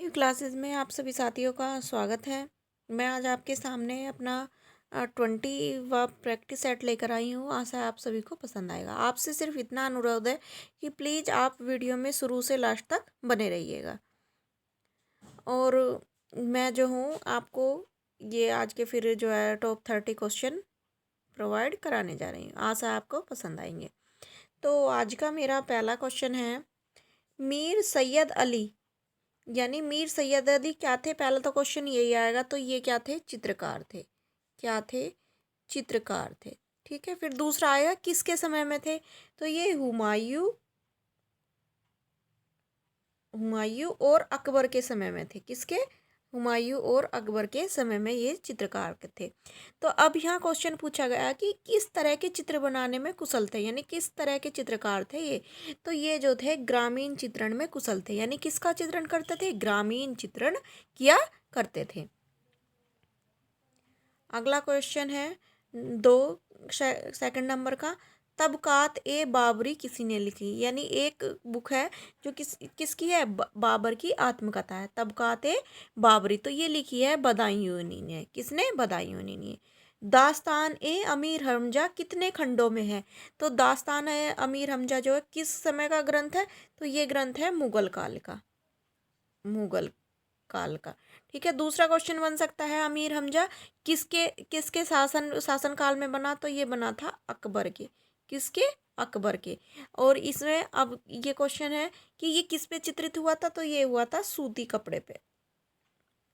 New classes में आप सभी साथियों का स्वागत है। मैं आज आपके सामने अपना 20वां प्रैक्टिस सेट लेकर आई हूँ। आशा है आप सभी को पसंद आएगा। आपसे सिर्फ इतना अनुरोध है कि प्लीज़ आप वीडियो में शुरू से लास्ट तक बने रहिएगा। और मैं जो हूँ आपको ये आज के फिर जो है टॉप 30 क्वेश्चन प्रोवाइड कराने जा रही हूँ। आशा आपको पसंद आएंगे। तो आज का मेरा पहला क्वेश्चन है, मीर सैयद अली यानी मीर सैयद अली क्या थे? पहला तो क्वेश्चन यही आएगा। तो ये क्या थे? चित्रकार थे। क्या थे? चित्रकार थे। ठीक है। फिर दूसरा आएगा, किसके समय में थे? तो ये हुमायूं हुमायूं और अकबर के समय में थे। किसके? हुमायूं और अकबर के समय में ये चित्रकार थे। तो अब यहाँ क्वेश्चन पूछा गया कि किस तरह के चित्र बनाने में कुशल थे, यानी किस तरह के चित्रकार थे ये? तो ये जो थे ग्रामीण चित्रण में कुशल थे, यानी किसका चित्रण करते थे? ग्रामीण चित्रण किया करते थे। अगला क्वेश्चन है दो सेकंड नंबर का, तबकात ए बाबरी किसी ने लिखी? यानी एक बुक है जो किसकी है? बाबर की आत्मकथा है, तबकात ए बाबरी। तो ये लिखी है बदायूनी ने। किसने? बदायूनी ने। दास्तान ए अमीर हमजा कितने खंडों में है? तो दास्तान ए अमीर हमजा जो है किस समय का ग्रंथ है? तो ये ग्रंथ है मुगल काल का। मुगल काल का। ठीक है। दूसरा क्वेश्चन बन सकता है, अमीर हमजा किसके किसके शासनकाल में बना? तो ये बना था अकबर के। किसके? अकबर के। और इसमें अब ये क्वेश्चन है कि ये किस पे चित्रित हुआ था? तो ये हुआ था सूती कपड़े पे।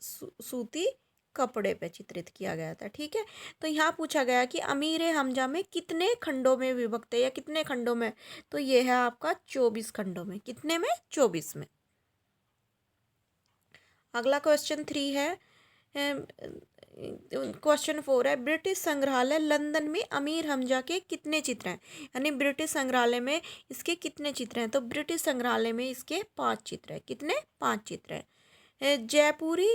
सूती कपड़े पे चित्रित किया गया था। ठीक है। तो यहाँ पूछा गया कि अमीर हमजा में कितने खंडों में विभक्त है या कितने खंडों में? तो ये है आपका 24 खंडों में। कितने में? 24 में। अगला क्वेश्चन 3 है, क्वेश्चन 4 है, ब्रिटिश संग्रहालय लंदन में अमीर हमजा के कितने चित्र हैं? यानी ब्रिटिश संग्रहालय में इसके कितने चित्र हैं? तो ब्रिटिश संग्रहालय में इसके 5 चित्र हैं। कितने? 5 चित्र हैं। जयपुरी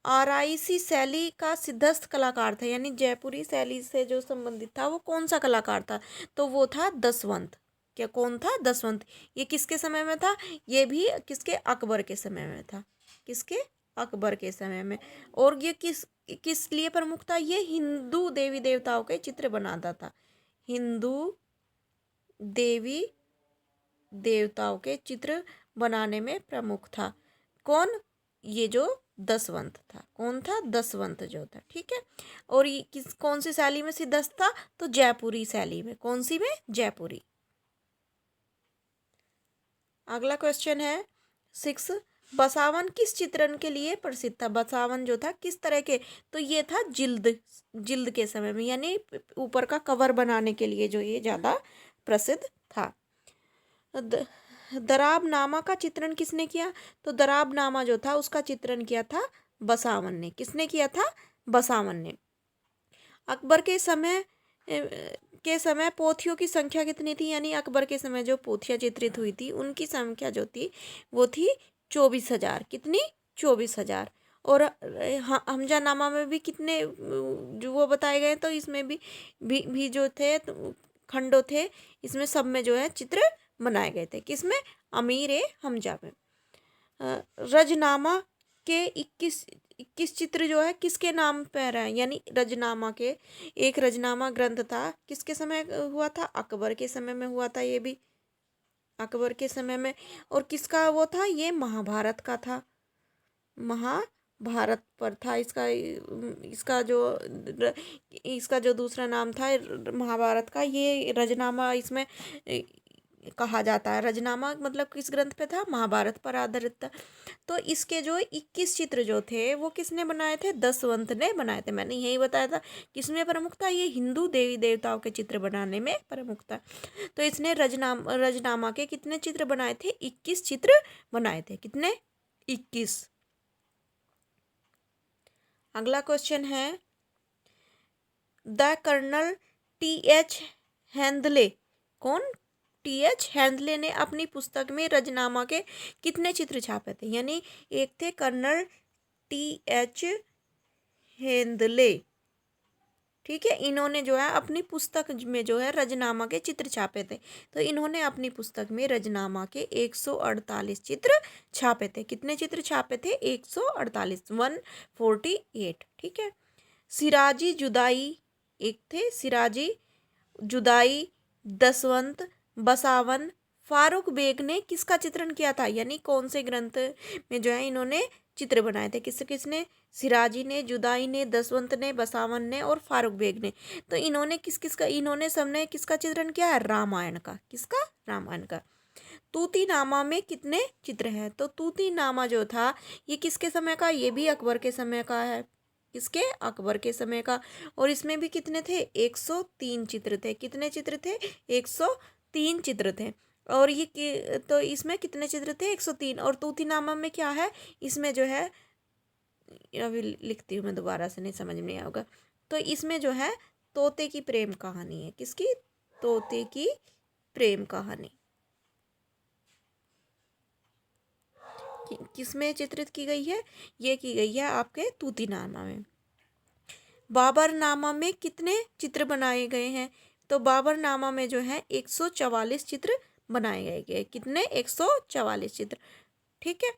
आराइसी शैली का सिद्धस्त कलाकार था, यानी जयपुरी शैली से जो संबंधित था वो कौन सा कलाकार था? तो वो था दसवंत। क्या? कौन था? दसवंत। ये किसके समय में था? ये भी किसके? अकबर के समय में था। किसके? अकबर के समय में। और ये किस किस लिए प्रमुख था? ये हिंदू देवी देवताओं के चित्र बनाता था। हिंदू देवी देवताओं के चित्र बनाने में प्रमुख था। कौन? ये जो दसवंत था। कौन था? दसवंत जो था। ठीक है। और ये कौन सी शैली में सिद्धस्त था? तो जयपुरी शैली में। कौन सी में? जयपुरी। अगला क्वेश्चन है 6, बसावन किस चित्रण के लिए प्रसिद्ध था? बसावन जो था किस तरह के? तो ये था जिल्द जिल्द के समय में, यानी ऊपर का कवर बनाने के लिए जो ये ज़्यादा प्रसिद्ध था। दराबनामा का चित्रण किसने किया? तो दराबनामा जो था उसका चित्रण किया था बसावन ने। किसने किया था? बसावन ने। अकबर के समय पोथियों की संख्या कितनी थी? यानी अकबर के समय जो पोथियाँ चित्रित हुई थी उनकी संख्या जो थी वो थी 24,000। कितनी? 24,000। और हमजानामा में भी कितने जो वो बताए गए, तो इसमें भी जो थे खंडो थे, इसमें सब में जो है चित्र बनाए गए थे। किसमें? अमीर ए हमजा में। रजनामा के 21 चित्र जो है किसके नाम पर है? यानी रजनामा के एक रजनामा ग्रंथ था, किसके समय हुआ था? अकबर के समय में हुआ था। ये भी अकबर के समय में। और किसका वो था? ये महाभारत का था। महाभारत पर था इसका। इसका जो दूसरा नाम था महाभारत का, ये रजनामा इसमें कहा जाता है। रजनामा मतलब किस ग्रंथ पे था? महाभारत पर आधारित था। तो इसके जो 21 चित्र जो थे वो किसने बनाए थे? दसवंत ने बनाए थे। मैंने यही बताया था। किसमें प्रमुख था? ये हिंदू देवी देवताओं के चित्र बनाने में प्रमुख था। तो इसने रजनामा के कितने चित्र बनाए थे? 21 चित्र बनाए थे। कितने? 21। अगला क्वेश्चन है, द कर्नल टी.एच. हैंदले। कौन? टी.एच. हैंदले ने अपनी पुस्तक में रजनामा के कितने चित्र छापे थे? यानी एक थे कर्नल टी.एच. हैंदले। ठीक है। इन्होंने जो है अपनी पुस्तक में जो है रजनामा के चित्र छापे थे। तो इन्होंने अपनी पुस्तक में रजनामा के 148 चित्र छापे थे। कितने चित्र छापे थे? 148, 148। ठीक है। सिराजी जुदाई एक थे, सिराजी जुदाई, दसवंत, बसावन, फारूक बेग ने किसका चित्रण किया था? यानी कौन से ग्रंथ में जो है इन्होंने चित्र बनाए थे? किस किसने? सिराजी ने, जुदाई ने, दसवंत ने, बसावन ने और फारूक बेग ने। तो इन्होंने किस किस का, इन्होंने सबने किसका चित्रण किया है? रामायण का। किसका? रामायण का। तूतीनामा में कितने चित्र हैं? तो तूतीनामा जो था ये किसके समय का? ये भी अकबर के समय का है। किसके? अकबर के समय का। और इसमें भी कितने थे? 103 चित्र थे। कितने चित्र थे? 103 चित्र थे। और तो इसमें कितने चित्र थे? 103। और तूतीनामा में क्या है? इसमें जो है, अभी लिखती हूँ मैं, दोबारा से नहीं समझ में नहीं आएगा। तो इसमें जो है तोते की प्रेम कहानी है। किसकी? तोते की प्रेम कहानी किसमें चित्रित की गई है? ये की गई है आपके तूतीनामा में। बाबरनामा में कितने चित्र बनाए गए हैं? तो बाबरनामा में जो है 144 चित्र बनाए गए। कितने? 144 चित्र। ठीक है।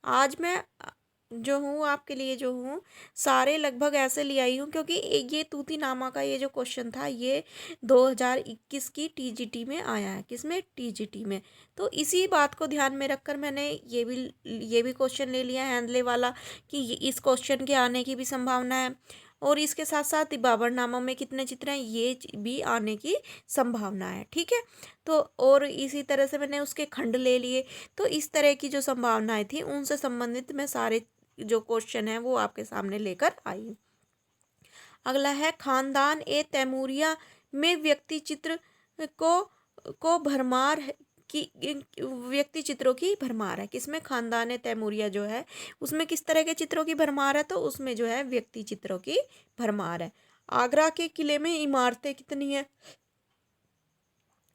आज मैं जो हूँ आपके लिए जो हूँ सारे लगभग ऐसे ले आई हूँ, क्योंकि ये तूतीनामा का ये जो क्वेश्चन था ये 2021 की टीजीटी में आया है। किसमें? टीजीटी में। तो इसी बात को ध्यान में रखकर मैंने ये भी क्वेश्चन ले लिया है हैंडले वाला, कि इस क्वेश्चन के आने की भी संभावना है। और इसके साथ साथ बाबरनामा में कितने चित्र हैं ये भी आने की संभावना है। ठीक है। तो और इसी तरह से मैंने उसके खंड ले लिए। तो इस तरह की जो संभावनाएं थी उनसे संबंधित मैं सारे जो क्वेश्चन है वो आपके सामने लेकर आई। अगला है खानदान ए तैमूरिया में व्यक्ति चित्र को भरमार की व्यक्ति चित्रों की भरमार है। किसमें? खानदान ए तैमूरिया जो है उसमें किस तरह के चित्रों की भरमार है? तो उसमें जो है व्यक्ति चित्रों की भरमार है। आगरा के किले में इमारतें कितनी है?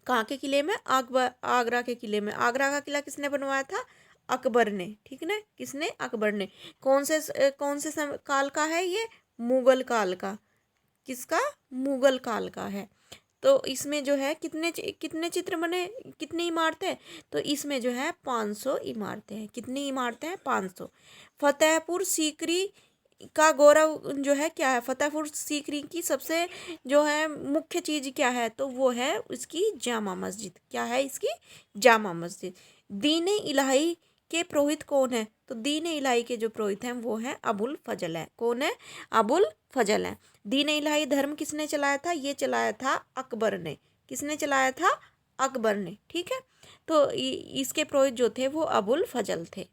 कहाँ के किले में? आगरा के किले में। आगरा का किला किसने बनवाया था? अकबर ने। ठीक है। किसने? अकबर ने। कौन से काल का है ये? मुगल काल का। किसका? मुगल काल का है। तो इसमें जो है कितने चित्र बने? कितनी इमारतें? तो इसमें जो है 500 इमारतें हैं। कितनी इमारतें हैं? 500। फतेहपुर सीकरी का गौरव जो है क्या है? फतेहपुर सीकरी की सबसे जो है मुख्य चीज क्या है? तो वो है उसकी जामा मस्जिद। क्या है इसकी? जामा मस्जिद। दीन इलाही के पुरोहित कौन है? तो दीन इलाही के जो पुरोहित हैं वो है अबुल फजल है। कौन है? अबुल फजल है। दीन इलाही धर्म किसने चलाया था? ये चलाया था अकबर ने। किसने चलाया था? अकबर ने। ठीक है। तो इसके पुरोहित जो थे वो अबुल फजल थे।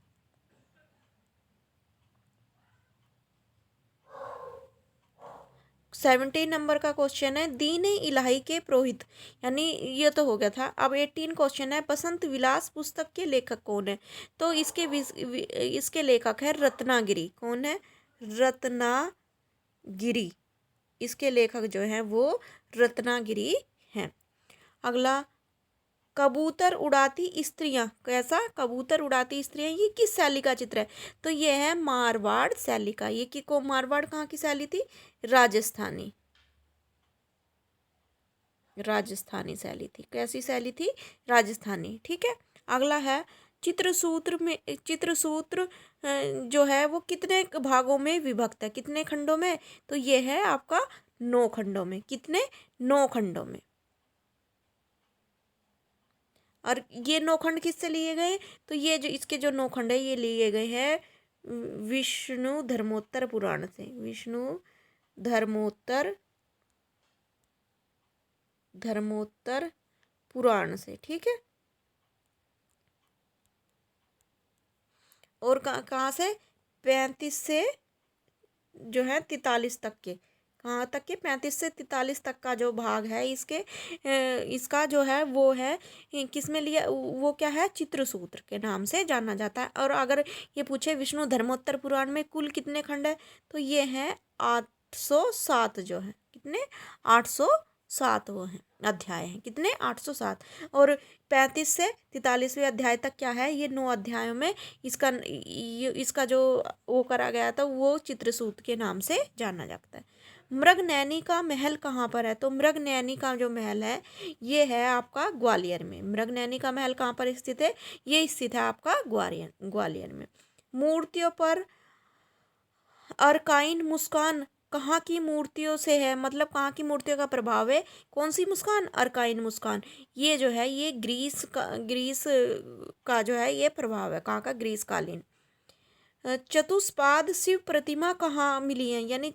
17 नंबर का क्वेश्चन है दीन इलाही के पुरोहित, यानी ये तो हो गया था। अब 18 क्वेश्चन है बसंत विलास पुस्तक के लेखक कौन है? तो इसके लेखक है रत्नागिरी। कौन है? रत्नागिरी। इसके लेखक जो है वो रत्नागिरी हैं। अगला, कबूतर उड़ाती स्त्रियां। कैसा? कबूतर उड़ाती स्त्रियां, ये किस शैली का चित्र है? तो ये है मारवाड़ शैली का। ये मारवाड़ कहाँ की शैली थी? राजस्थानी। राजस्थानी शैली थी। कैसी शैली थी? राजस्थानी। ठीक है। अगला है चित्रसूत्र जो है वो कितने भागों में विभक्त है? कितने खंडों में? तो ये है आपका 9 खंडों में। कितने? 9 खंडों में। और ये 9 खंड किससे लिए गए? तो ये जो इसके जो 9 खंड है ये लिए गए हैं विष्णु धर्मोत्तर पुराण से। विष्णु धर्मोत्तर पुराण से। ठीक है। और कहाँ से? 35 से जो है 43 तक के। कहाँ तक के? 35 से 43 तक का जो भाग है इसका जो है वो है किस में लिया? वो क्या है? चित्रसूत्र के नाम से जाना जाता है। और अगर ये पूछे विष्णु धर्मोत्तर पुराण में कुल कितने खंड है? तो ये है 807 जो है। कितने? 807 807 वो हैं अध्याय हैं। कितने? 807। और 35 से 43वें अध्याय तक क्या है? ये 9 अध्यायों में इसका जो वो करा गया था वो चित्रसूत के नाम से जाना जाता है। मृगनयनी का महल कहाँ पर है? तो मृगनयनी का जो महल है ये है आपका ग्वालियर में। मृगनयनी का महल कहाँ पर स्थित है? ये स्थित है आपका ग्वालियर में। मूर्तियों पर अर्काइन मुस्कान कहाँ की मूर्तियों से है? मतलब कहाँ की मूर्तियों का प्रभाव है? कौन सी मुस्कान? अर्काइन मुस्कान। ये जो है ये ग्रीस का जो है ये प्रभाव है। कहाँ का? ग्रीस कालीन। चतुष्पाद शिव प्रतिमा कहाँ मिली है? यानी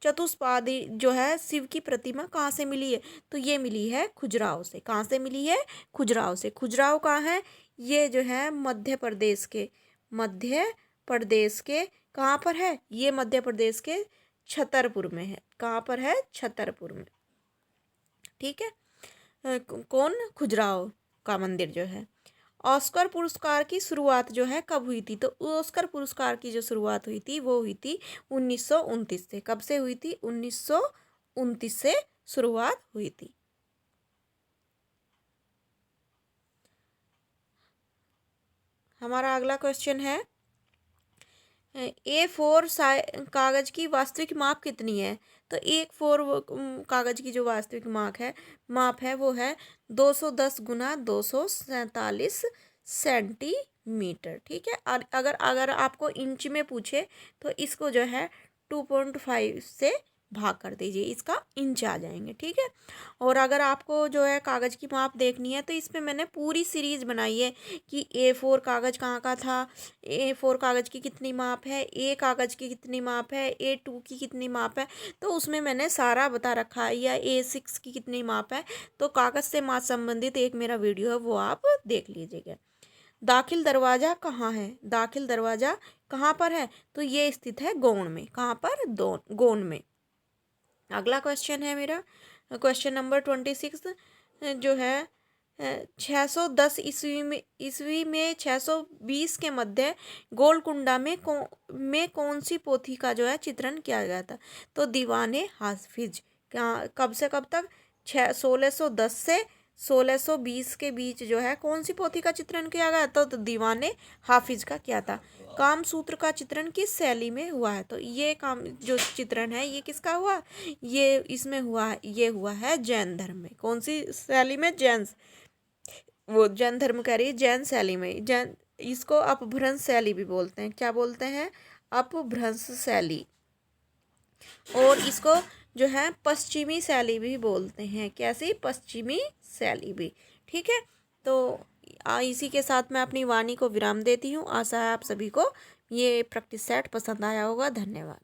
चतुष्पाद जो है शिव की प्रतिमा कहाँ से मिली है? तो ये मिली है खजुराहो से। कहाँ से मिली है? खजुराहो से। खजुराहो कहाँ है? ये जो है मध्य प्रदेश के कहाँ पर है? ये मध्य प्रदेश के छतरपुर में है। कहाँ पर है? छतरपुर में। ठीक है। कौन? खजुराहो का मंदिर जो है। ऑस्कर पुरस्कार की शुरुआत जो है कब हुई थी? तो ऑस्कर पुरस्कार की जो शुरुआत हुई थी वो हुई थी 1929 से। कब से हुई थी? 1929 से शुरुआत हुई थी। हमारा अगला क्वेश्चन है A4 कागज की वास्तविक माप कितनी है? तो A4 कागज की जो वास्तविक माप है वो है 210 गुना 247 सेंटीमीटर। ठीक है। और अगर आपको इंच में पूछे तो इसको जो है 2.5 से भाग कर दीजिए, इसका इंच आ जाएंगे। ठीक है। और अगर आपको जो है कागज़ की माप देखनी है तो इस पे मैंने पूरी सीरीज़ बनाई है कि A4 कागज़ कहाँ का था, A4 कागज़ की कितनी माप है, A कागज़ की कितनी माप है, A2 की कितनी माप है। तो उसमें मैंने सारा बता रखा है। या A6 की कितनी माप है। तो कागज़ से माप संबंधित एक मेरा वीडियो है, वो आप देख लीजिएगा। दाखिल दरवाज़ा कहाँ है? दाखिल दरवाज़ा कहाँ पर है? तो ये स्थित है गोंड में। कहाँ पर? गोंड में। अगला क्वेश्चन है मेरा क्वेश्चन नंबर 26 जो है 610 ईस्वी में 620 के मध्य गोलकुंडा में कौन सी पोथी का जो है चित्रण किया गया था? तो दीवाने हाफिज। कब से कब तक? 1610 से 1620 के बीच जो है कौन सी पोथी का चित्रण किया गया? तो दीवाने हाफिज का किया था। काम सूत्र का चित्रण किस शैली में हुआ है? तो ये काम जो चित्रण है ये किसका हुआ? ये इसमें हुआ है, ये हुआ है जैन धर्म में। कौन सी शैली में? वो जैन धर्म कह रही है, जैन शैली में। जैन इसको अपभ्रंश शैली भी बोलते हैं। क्या बोलते हैं? अपभ्रंश शैली। और इसको जो है पश्चिमी शैली भी बोलते हैं। कैसी? पश्चिमी शैली भी। ठीक है। तो इसी के साथ मैं अपनी वाणी को विराम देती हूँ। आशा है आप सभी को ये प्रैक्टिस सेट पसंद आया होगा। धन्यवाद।